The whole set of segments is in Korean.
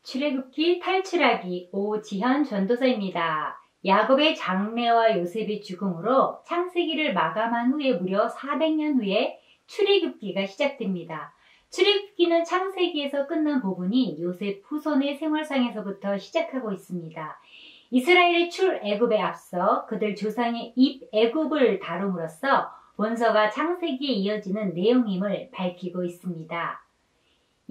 출애굽기 탈출하기 오지현 전도사입니다. 야곱의 장래와 요셉의 죽음으로 창세기를 마감한 후에 무려 400년 후에 출애굽기가 시작됩니다. 출애굽기는 창세기에서 끝난 부분이 요셉 후손의 생활상에서부터 시작하고 있습니다. 이스라엘의 출애굽에 앞서 그들 조상의 입애굽을 다룸으로써 본서가 창세기에 이어지는 내용임을 밝히고 있습니다.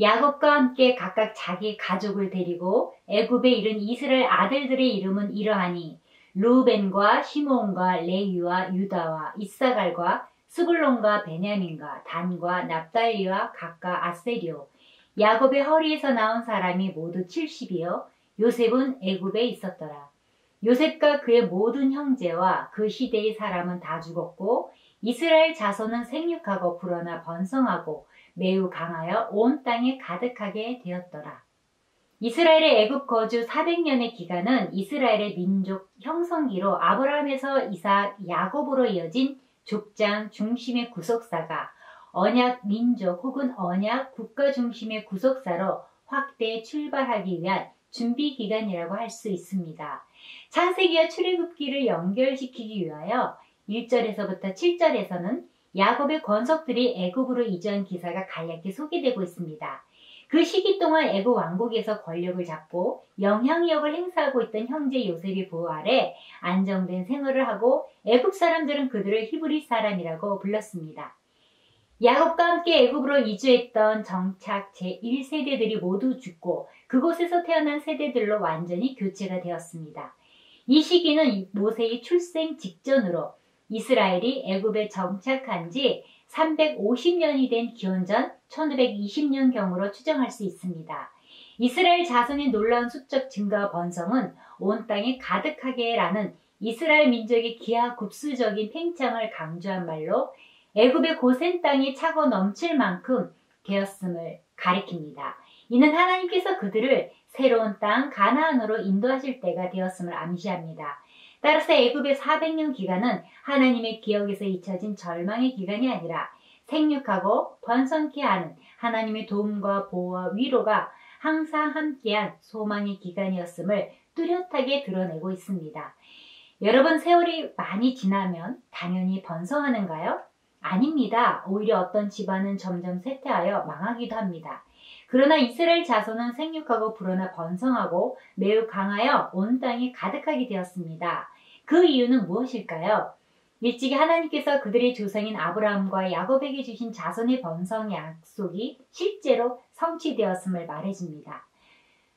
야곱과 함께 각각 자기 가족을 데리고 애굽에 이른 이스라엘 아들들의 이름은 이러하니 르우벤과 시므온과 레위와 유다와 이사갈과 스불론과 베냐민과 단과 납달리와 각과 아세리오. 야곱의 허리에서 나온 사람이 모두 70이요 요셉은 애굽에 있었더라. 요셉과 그의 모든 형제와 그 시대의 사람은 다 죽었고 이스라엘 자손은 생육하고 불어나 번성하고 매우 강하여 온 땅에 가득하게 되었더라. 이스라엘의 애굽 거주 400년의 기간은 이스라엘의 민족 형성기로 아브라함에서 이삭, 야곱으로 이어진 족장 중심의 구속사가 언약 민족 혹은 언약 국가 중심의 구속사로 확대 출발하기 위한 준비 기간이라고 할 수 있습니다. 창세기와 출애굽기를 연결시키기 위하여 1절에서부터 7절에서는 야곱의 권속들이 애굽으로 이전 기사가 간략히 소개되고 있습니다. 그 시기 동안 애굽 왕국에서 권력을 잡고 영향력을 행사하고 있던 형제 요셉의 보호 아래 안정된 생활을 하고 애굽 사람들은 그들을 히브리 사람이라고 불렀습니다. 야곱과 함께 애굽으로 이주했던 정착 제1세대들이 모두 죽고 그곳에서 태어난 세대들로 완전히 교체가 되었습니다. 이 시기는 모세의 출생 직전으로 이스라엘이 애굽에 정착한 지 350년이 된 기원전 1520년경으로 추정할 수 있습니다. 이스라엘 자손의 놀라운 수적 증가와 번성은 온 땅에 가득하게 라는 이스라엘 민족의 기하급수적인 팽창을 강조한 말로 애굽의 고센 땅이 차고 넘칠 만큼 되었음을 가리킵니다. 이는 하나님께서 그들을 새로운 땅 가나안으로 인도하실 때가 되었음을 암시합니다. 따라서 애굽의 400년 기간은 하나님의 기억에서 잊혀진 절망의 기간이 아니라 생육하고 번성케 하는 하나님의 도움과 보호와 위로가 항상 함께한 소망의 기간이었음을 뚜렷하게 드러내고 있습니다. 여러분, 세월이 많이 지나면 당연히 번성하는가요? 아닙니다. 오히려 어떤 집안은 점점 쇠퇴하여 망하기도 합니다. 그러나 이스라엘 자손은 생육하고 불어나 번성하고 매우 강하여 온 땅에 가득하게 되었습니다. 그 이유는 무엇일까요? 일찍이 하나님께서 그들의 조상인 아브라함과 야곱에게 주신 자손의 번성 약속이 실제로 성취되었음을 말해줍니다.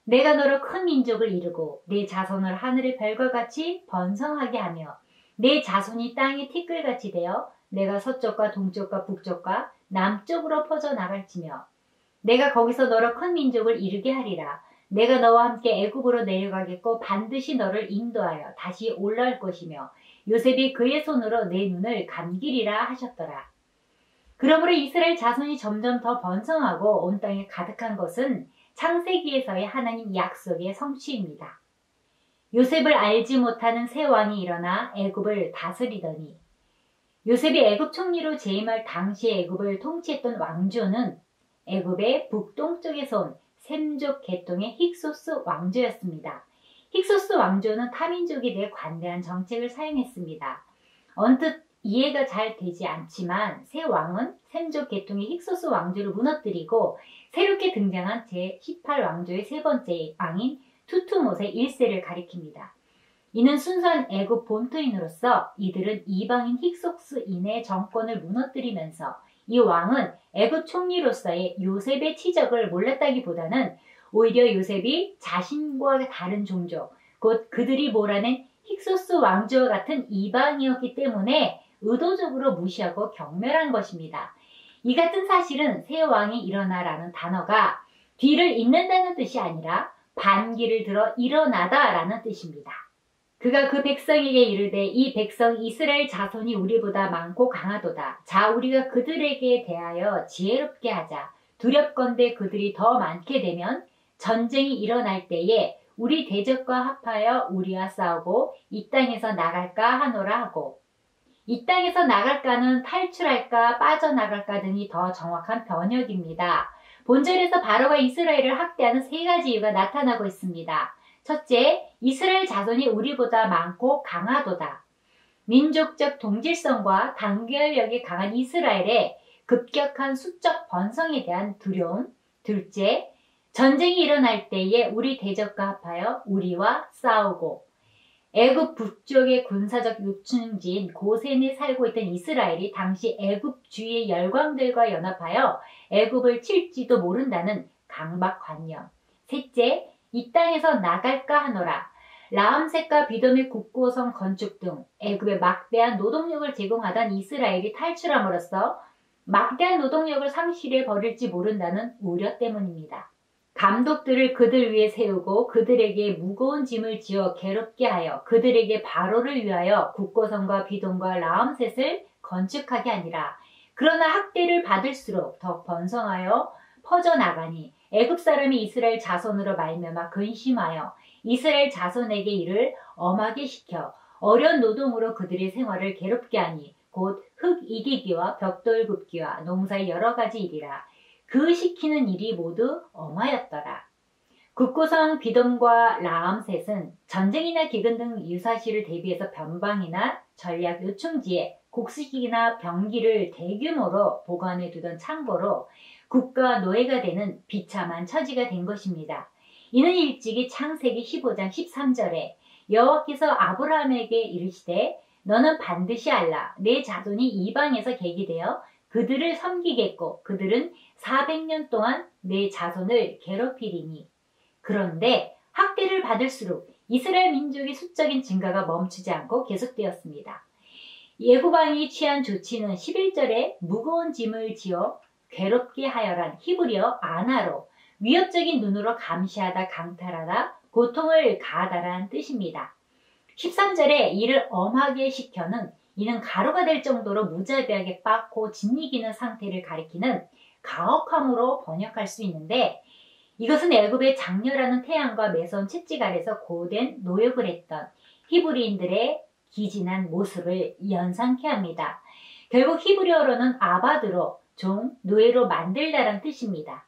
내가 너로 큰 민족을 이루고 내 자손을 하늘의 별과 같이 번성하게 하며 내 자손이 땅의 티끌같이 되어 내가 서쪽과 동쪽과 북쪽과 남쪽으로 퍼져나갈지며 내가 거기서 너로 큰 민족을 이루게 하리라. 내가 너와 함께 애굽으로 내려가겠고 반드시 너를 인도하여 다시 올라올 것이며 요셉이 그의 손으로 내 눈을 감기리라 하셨더라. 그러므로 이스라엘 자손이 점점 더 번성하고 온 땅에 가득한 것은 창세기에서의 하나님 약속의 성취입니다. 요셉을 알지 못하는 새 왕이 일어나 애굽을 다스리더니 요셉이 애굽 총리로 재임할 당시 애굽을 통치했던 왕조는 애굽의 북동쪽에서 온 셈족 계통의 힉소스 왕조였습니다. 힉소스 왕조는 타민족에 대해 관대한 정책을 사용했습니다. 언뜻 이해가 잘 되지 않지만 새 왕은 셈족 계통의 힉소스 왕조를 무너뜨리고 새롭게 등장한 제18왕조의 세 번째 왕인 투투못의 1세를 가리킵니다. 이는 순수한 애굽 본토인으로서 이들은 이방인 힉소스인의 정권을 무너뜨리면서 이 왕은 애굽 총리로서의 요셉의 치적을 몰랐다기보다는 오히려 요셉이 자신과 다른 종족, 곧 그들이 몰아낸 힉소스 왕조와 같은 이방이었기 때문에 의도적으로 무시하고 경멸한 것입니다. 이 같은 사실은 새 왕이 일어나라는 단어가 뒤를 잇는다는 뜻이 아니라 반기를 들어 일어나다라는 뜻입니다. 그가 그 백성에게 이르되 이 백성 이스라엘 자손이 우리보다 많고 강하도다. 자, 우리가 그들에게 대하여 지혜롭게 하자. 두렵건대 그들이 더 많게 되면 전쟁이 일어날 때에 우리 대적과 합하여 우리와 싸우고 이 땅에서 나갈까 하노라 하고, 이 땅에서 나갈까는 탈출할까 빠져나갈까 등이 더 정확한 번역입니다. 본절에서 바로가 이스라엘을 학대하는 세 가지 이유가 나타나고 있습니다. 첫째, 이스라엘 자손이 우리보다 많고 강하도다. 민족적 동질성과 단결력이 강한 이스라엘의 급격한 수적 번성에 대한 두려움. 둘째, 전쟁이 일어날 때에 우리 대적과 합하여 우리와 싸우고, 애굽 북쪽의 군사적 요충지인 고센에 살고 있던 이스라엘이 당시 애굽 주위의 열광들과 연합하여 애굽을 칠지도 모른다는 강박관념. 셋째, 이 땅에서 나갈까 하노라. 라암셋과 비돔의 국고성 건축 등 애굽에 막대한 노동력을 제공하던 이스라엘이 탈출함으로써 막대한 노동력을 상실해 버릴지 모른다는 우려 때문입니다. 감독들을 그들 위에 세우고 그들에게 무거운 짐을 지어 괴롭게 하여 그들에게 바로를 위하여 국고성과 비돔과 라암셋을 건축하게 하니라. 그러나 학대를 받을수록 더 번성하여 퍼져나가니 애굽 사람이 이스라엘 자손으로 말미암아 근심하여 이스라엘 자손에게 이를 엄하게 시켜 어려운 노동으로 그들의 생활을 괴롭게 하니 곧 흙 이기기와 벽돌 굽기와 농사의 여러 가지 일이라. 그 시키는 일이 모두 엄하였더라. 국고성 비돔과 라암셋은 전쟁이나 기근 등 유사시를 대비해서 변방이나 전략 요충지에 곡식이나 병기를 대규모로 보관해 두던 창고로 국가 노예가 되는 비참한 처지가 된 것입니다. 이는 일찍이 창세기 15장 13절에 여호와께서 아브라함에게 이르시되 너는 반드시 알라. 내 자손이 이방에서 계기되어 그들을 섬기겠고 그들은 400년 동안 내 자손을 괴롭히리니. 그런데 학대를 받을수록 이스라엘 민족의 수적인 증가가 멈추지 않고 계속되었습니다. 애굽왕이 취한 조치는 11절에 무거운 짐을 지어 괴롭게 하여란 히브리어 아나로 위협적인 눈으로 감시하다 강탈하다 고통을 가하다라는 뜻입니다. 13절에 이를 엄하게 시켜는 이는 가루가 될 정도로 무자비하게 빻고 짓이기는 상태를 가리키는 가혹함으로 번역할 수 있는데 이것은 애굽의 장렬하는 태양과 매서운 채찍 아래서 고된 노역을 했던 히브리인들의 기진한 모습을 연상케 합니다. 결국 히브리어로는 아바드로 종, 노예로 만들다란 뜻입니다.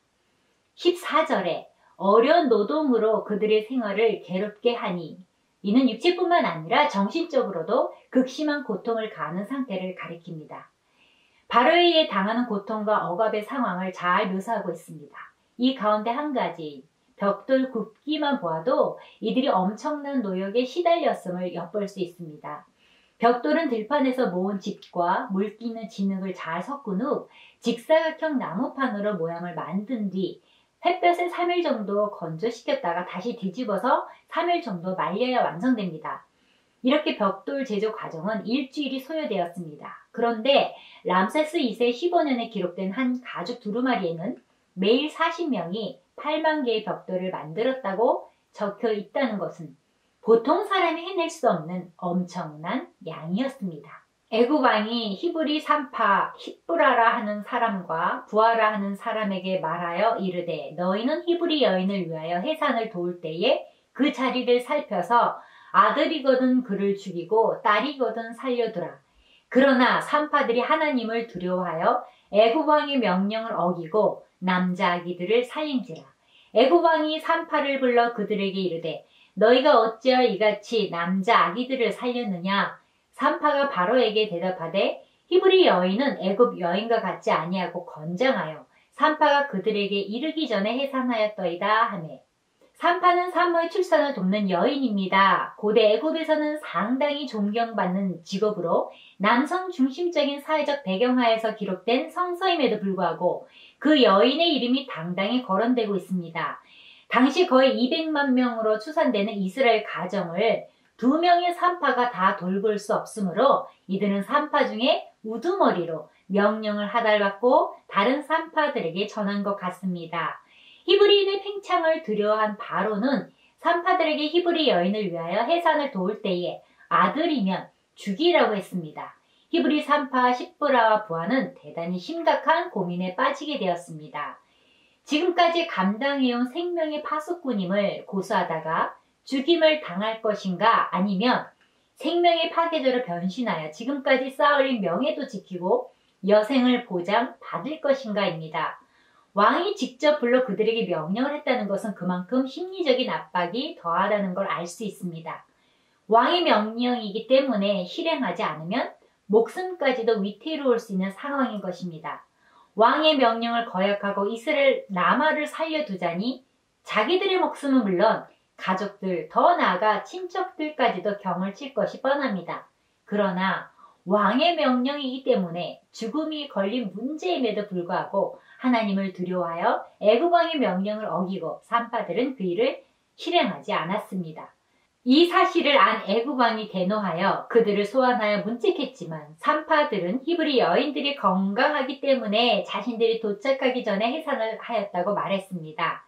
14절에 어려운 노동으로 그들의 생활을 괴롭게 하니 이는 육체뿐만 아니라 정신적으로도 극심한 고통을 가하는 상태를 가리킵니다. 바로에 의해 당하는 고통과 억압의 상황을 잘 묘사하고 있습니다. 이 가운데 한 가지, 벽돌 굽기만 보아도 이들이 엄청난 노역에 시달렸음을 엿볼 수 있습니다. 벽돌은 들판에서 모은 집과 물기 있는 진흙을 잘 섞은 후 직사각형 나무판으로 모양을 만든 뒤 햇볕에 3일 정도 건조시켰다가 다시 뒤집어서 3일 정도 말려야 완성됩니다. 이렇게 벽돌 제조 과정은 일주일이 소요되었습니다. 그런데 람세스 2세 15년에 기록된 한 가죽 두루마리에는 매일 40명이 8만 개의 벽돌을 만들었다고 적혀 있다는 것은 보통 사람이 해낼 수 없는 엄청난 양이었습니다. 애굽 왕이 히브리 산파 힙브라라 하는 사람과 부하라 하는 사람에게 말하여 이르되 너희는 히브리 여인을 위하여 해산을 도울 때에 그 자리를 살펴서 아들이거든 그를 죽이고 딸이거든 살려두라. 그러나 산파들이 하나님을 두려워하여 애굽 왕의 명령을 어기고 남자 아기들을 살린지라. 애굽 왕이 산파를 불러 그들에게 이르되 너희가 어찌하여 이같이 남자 아기들을 살렸느냐. 산파가 바로에게 대답하되 히브리 여인은 애굽 여인과 같지 아니하고 건장하여 산파가 그들에게 이르기 전에 해산하였더이다 하매 산파는 산모의 출산을 돕는 여인입니다. 고대 애굽에서는 상당히 존경받는 직업으로 남성 중심적인 사회적 배경하에서 기록된 성서임에도 불구하고 그 여인의 이름이 당당히 거론되고 있습니다. 당시 거의 200만 명으로 추산되는 이스라엘 가정을 2명의 산파가 다 돌볼 수 없으므로 이들은 산파 중에 우두머리로 명령을 하달받고 다른 산파들에게 전한 것 같습니다. 히브리인의 팽창을 두려워한 바로는 산파들에게 히브리 여인을 위하여 해산을 도울 때에 아들이면 죽이라고 했습니다. 히브리 산파 십브라와 부하는 대단히 심각한 고민에 빠지게 되었습니다. 지금까지 감당해온 생명의 파수꾼임을 고수하다가 죽임을 당할 것인가 아니면 생명의 파괴자로 변신하여 지금까지 쌓아올린 명예도 지키고 여생을 보장받을 것인가입니다. 왕이 직접 불러 그들에게 명령을 했다는 것은 그만큼 심리적인 압박이 더하다는 걸 알 수 있습니다. 왕의 명령이기 때문에 실행하지 않으면 목숨까지도 위태로울 수 있는 상황인 것입니다. 왕의 명령을 거역하고 이스라엘 남아를 살려두자니 자기들의 목숨은 물론 가족들, 더 나아가 친척들까지도 경을 칠 것이 뻔합니다. 그러나 왕의 명령이기 때문에 죽음이 걸린 문제임에도 불구하고 하나님을 두려워하여 애굽 왕의 명령을 어기고 산파들은 그 일을 실행하지 않았습니다. 이 사실을 안 애굽 왕이 대노하여 그들을 소환하여 문책했지만 산파들은 히브리 여인들이 건강하기 때문에 자신들이 도착하기 전에 해산을 하였다고 말했습니다.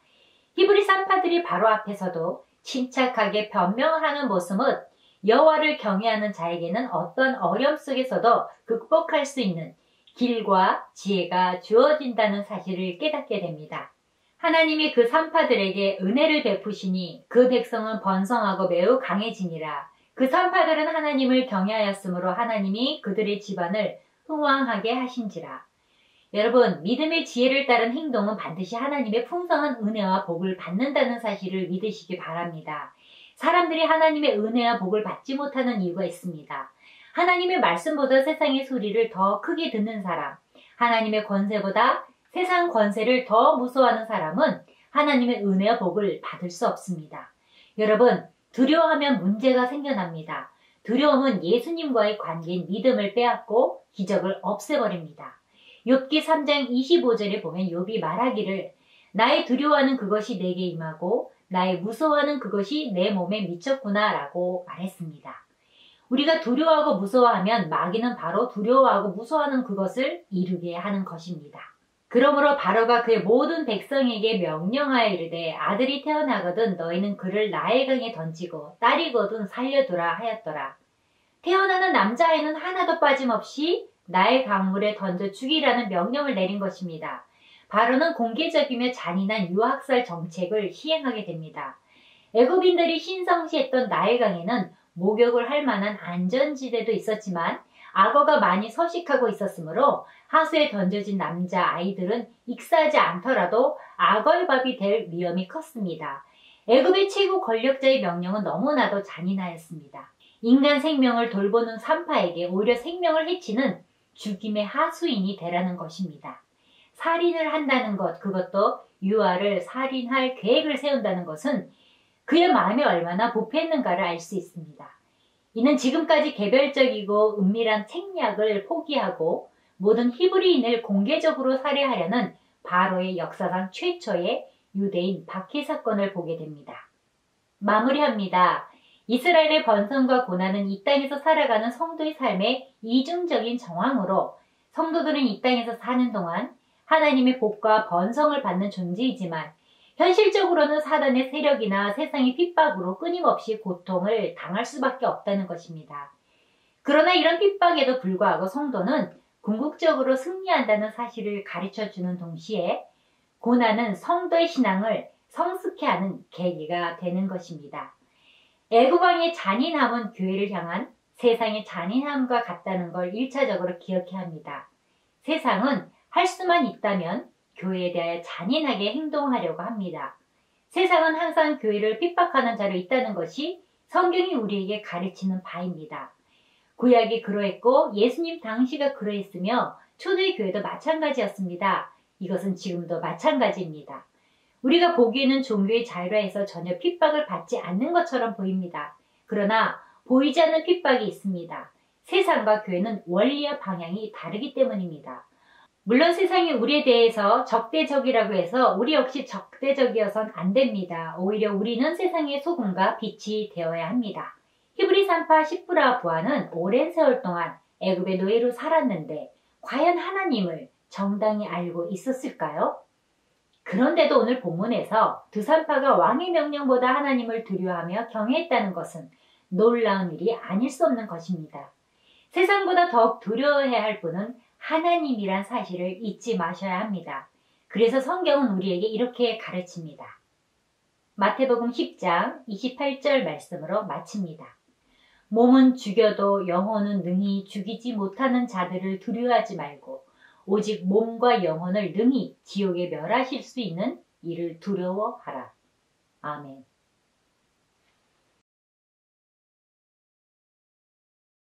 히브리 산파들이 바로 앞에서도 침착하게 변명을 하는 모습은 여호와를 경외하는 자에게는 어떤 어려움 속에서도 극복할 수 있는 길과 지혜가 주어진다는 사실을 깨닫게 됩니다. 하나님이 그 산파들에게 은혜를 베푸시니 그 백성은 번성하고 매우 강해지니라. 그 산파들은 하나님을 경외하였으므로 하나님이 그들의 집안을 흥왕하게 하신지라. 여러분, 믿음의 지혜를 따른 행동은 반드시 하나님의 풍성한 은혜와 복을 받는다는 사실을 믿으시기 바랍니다. 사람들이 하나님의 은혜와 복을 받지 못하는 이유가 있습니다. 하나님의 말씀보다 세상의 소리를 더 크게 듣는 사람, 하나님의 권세보다 세상 권세를 더 무서워하는 사람은 하나님의 은혜와 복을 받을 수 없습니다. 여러분, 두려워하면 문제가 생겨납니다. 두려움은 예수님과의 관계인 믿음을 빼앗고 기적을 없애버립니다. 욥기 3장 25절에 보면 욥이 말하기를 나의 두려워하는 그것이 내게 임하고 나의 무서워하는 그것이 내 몸에 미쳤구나 라고 말했습니다. 우리가 두려워하고 무서워하면 마귀는 바로 두려워하고 무서워하는 그것을 이루게 하는 것입니다. 그러므로 바로가 그의 모든 백성에게 명령하여 이르되 아들이 태어나거든 너희는 그를 나일 강에 던지고 딸이거든 살려두라 하였더라. 태어나는 남자아이는 하나도 빠짐없이 나일 강물에 던져 죽이라는 명령을 내린 것입니다. 바로는 공개적이며 잔인한 유학살 정책을 시행하게 됩니다. 애굽인들이 신성시했던 나일강에는 목욕을 할 만한 안전지대도 있었지만 악어가 많이 서식하고 있었으므로 하수에 던져진 남자 아이들은 익사하지 않더라도 악어의 밥이 될 위험이 컸습니다. 애굽의 최고 권력자의 명령은 너무나도 잔인하였습니다. 인간 생명을 돌보는 산파에게 오히려 생명을 해치는 죽임의 하수인이 되라는 것입니다. 살인을 한다는 것, 그것도 유아를 살인할 계획을 세운다는 것은 그의 마음이 얼마나 부패했는가를 알 수 있습니다. 이는 지금까지 개별적이고 은밀한 책략을 포기하고 모든 히브리인을 공개적으로 살해하려는 바로의 역사상 최초의 유대인 박해 사건을 보게 됩니다. 마무리합니다. 이스라엘의 번성과 고난은 이 땅에서 살아가는 성도의 삶의 이중적인 정황으로 성도들은 이 땅에서 사는 동안 하나님의 복과 번성을 받는 존재이지만 현실적으로는 사단의 세력이나 세상의 핍박으로 끊임없이 고통을 당할 수밖에 없다는 것입니다. 그러나 이런 핍박에도 불구하고 성도는 궁극적으로 승리한다는 사실을 가르쳐주는 동시에 고난은 성도의 신앙을 성숙케 하는 계기가 되는 것입니다. 애굽 왕의 잔인함은 교회를 향한 세상의 잔인함과 같다는 걸 1차적으로 기억해야 합니다. 세상은 할 수만 있다면 교회에 대하여 잔인하게 행동하려고 합니다. 세상은 항상 교회를 핍박하는 자로 있다는 것이 성경이 우리에게 가르치는 바입니다. 구약이 그러했고 예수님 당시가 그러했으며 초대교회도 마찬가지였습니다. 이것은 지금도 마찬가지입니다. 우리가 보기에는 종교의 자유라해서 전혀 핍박을 받지 않는 것처럼 보입니다. 그러나 보이지 않는 핍박이 있습니다. 세상과 교회는 원리와 방향이 다르기 때문입니다. 물론 세상이 우리에 대해서 적대적이라고 해서 우리 역시 적대적이어선 안 됩니다. 오히려 우리는 세상의 소금과 빛이 되어야 합니다. 히브리 산파 시프라 부하는 오랜 세월 동안 애굽의 노예로 살았는데 과연 하나님을 정당히 알고 있었을까요? 그런데도 오늘 본문에서 두 산파가 왕의 명령보다 하나님을 두려워하며 경외했다는 것은 놀라운 일이 아닐 수 없는 것입니다. 세상보다 더욱 두려워해야 할 분은 하나님이란 사실을 잊지 마셔야 합니다. 그래서 성경은 우리에게 이렇게 가르칩니다. 마태복음 10장 28절 말씀으로 마칩니다. 몸은 죽여도 영혼은 능히 죽이지 못하는 자들을 두려워하지 말고 오직 몸과 영혼을 능히 지옥에 멸하실 수 있는 이를 두려워하라. 아멘.